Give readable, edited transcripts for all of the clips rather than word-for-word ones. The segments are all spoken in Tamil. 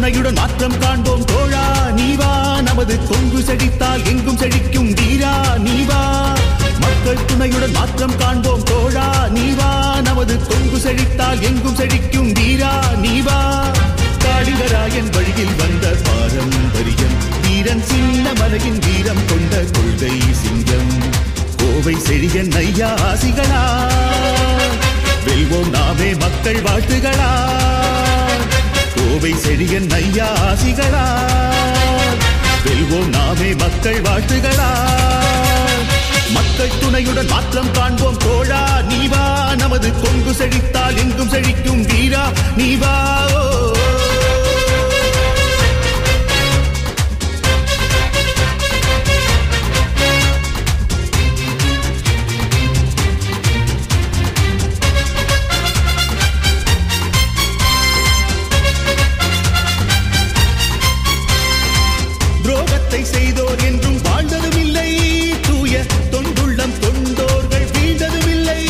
துணையுடன் மாற்றம் காண்போம் தோழா நீவா நமது கொங்கு செழித்தால் எங்கும் செழிக்கும் வீரா நீவா மக்கள் துணையுடன் மாற்றம் காண்போம் தோழா நீவா நமது கொங்கு செழித்தால் எங்கும் செழிக்கும் வீரா நீவா காளிங்கராயன் வழியில் வந்த பாரம்பரியம் வீரன் சின்ன மலையின் வீரம் கொண்ட கொள்கை சிங்கம் கோவை செழியன் ஐயா ஆசிகளா வெல்வோம் நாமே மக்கள் வாழ்த்துகளா கோவை செழியன் ஐயா ஆசிகளா வெல்வோம் நாமே மக்கள் வாழ்த்துகளா மக்கள் துணையுடன் மாற்றம் காண்போம் தோழா நீவா நமது கொங்கு செழித்தால் எங்கும் செழிக்கும் வீரா நீவா துரோகத்தை செய்தோர் என்றும் வாழ்ந்ததும் இல்லை தூய தொண்டுள்ளம் கொண்டோர்கள் வீழ்ந்ததும் இல்லை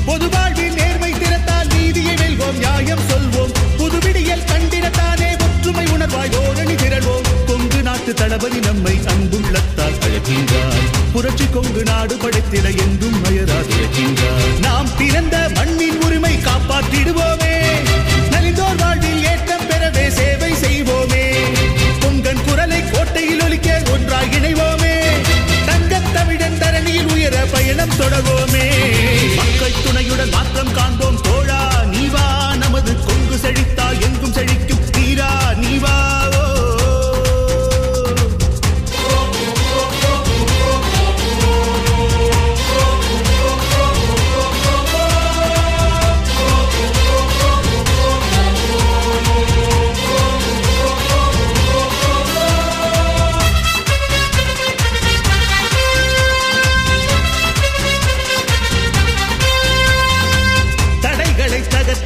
பொது வாழ்வில் நேர்மை திறத்தால் நீதியை வெல்வோம் நியாயம் சொல்வோம் புதுவிடியல் கண்டிடத்தானே ஒற்றுமை உணர்வாய் ஓரணி திரள்வோம் கொங்கு நாட்டு தளபதி நம்மை அன்புள்ளத்தால் அழைக்கின்றார் புரட்சி கொங்கு நாடு படைத்திட என்றும் அயராதிருக்கின்றார் நாம் பிறந்த மண்ணின் உரிமை காப்பாற்றிடுவோமே நலிந்தோர் வாழ்வில் ஏற்றம் பெறவே சேவை செய்வோமே பொங்கன் குரலை கோட்டையில் ஒலிக்க ஒன்றாய் இணைவோமே தங்கத் தமிழன் தரணியில் உயர பயணம் தொடர்வோமே மக்கள் துணையுடன் மாற்றம் காண்போம் தோழா நீவா நமது கொங்கு செழித்தால் எங்கும் செழிக்கும் வீரா நீவா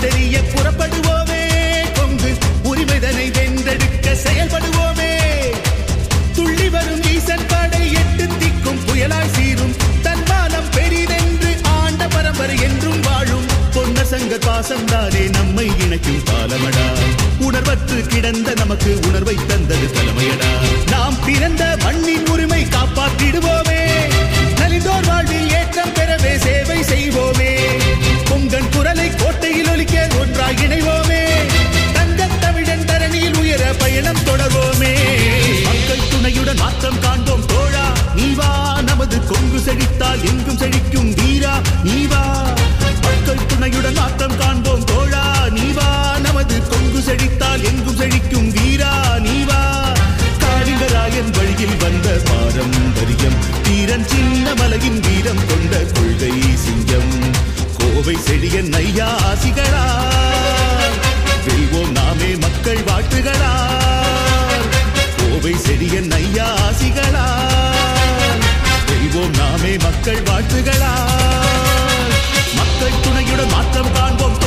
தெரிய புறப்படுவோமே கொங்கு உரிமைதனை வென்றெடுக்க செயல்படுவோமே துள்ளி வரும் ஈசன் படை எட்டு திக்கும் புயலாய் சீரும் தன்மானம் பெரிதென்று ஆண்ட பரம்பரை என்றும் வாழும் பொன்ன சங்க பாசம் தானே நம்மை இணைக்கும் காலமடா உணர்வற்று கிடந்த நமக்கு உணர்வை தந்தது தலைமையடா நாம் பிறந்த மண்ணின் உரிமை காப்பாற்றிடுவோமே நலிந்தோர் வாழ்வில் ஏற்றம் பெறவே சேவை செய்வோமே பொங்கன் குரலை கோட்டையில் ஒலிக்க ஒன்றாய் இணைவோமே தங்கத் தமிழன் தரணியில் உயர பயணம் தொடர்வோமே மக்கள் துணையுடன் மாற்றம் காண்போம் தோழா நீவா நமது கொங்கு செழித்தால் எங்கும் செழிக்கும் வீரா நீவா மக்கள் துணையுடன் மாற்றம் காண்போம் தோழா நீவா நமது கொங்கு செழித்தால் எங்கும் செழிக்கும் வீரா நீவா காளிங்கராயன் வழியில் வந்த பாரம்பரியம் வீரன் சின்ன மலையின் வீரம் கொண்ட கொள்கை சிங்கம் கோவை செழியன் ஐயா ஆசிகளா வெல்வோம் நாமே மக்கள் வாழ்த்துகளா கோவை செழியன் ஐயா ஆசிகளா வெல்வோம் நாமே மக்கள் வாழ்த்துகளா மக்கள் துணையுடன் மாற்றம் காண்போம்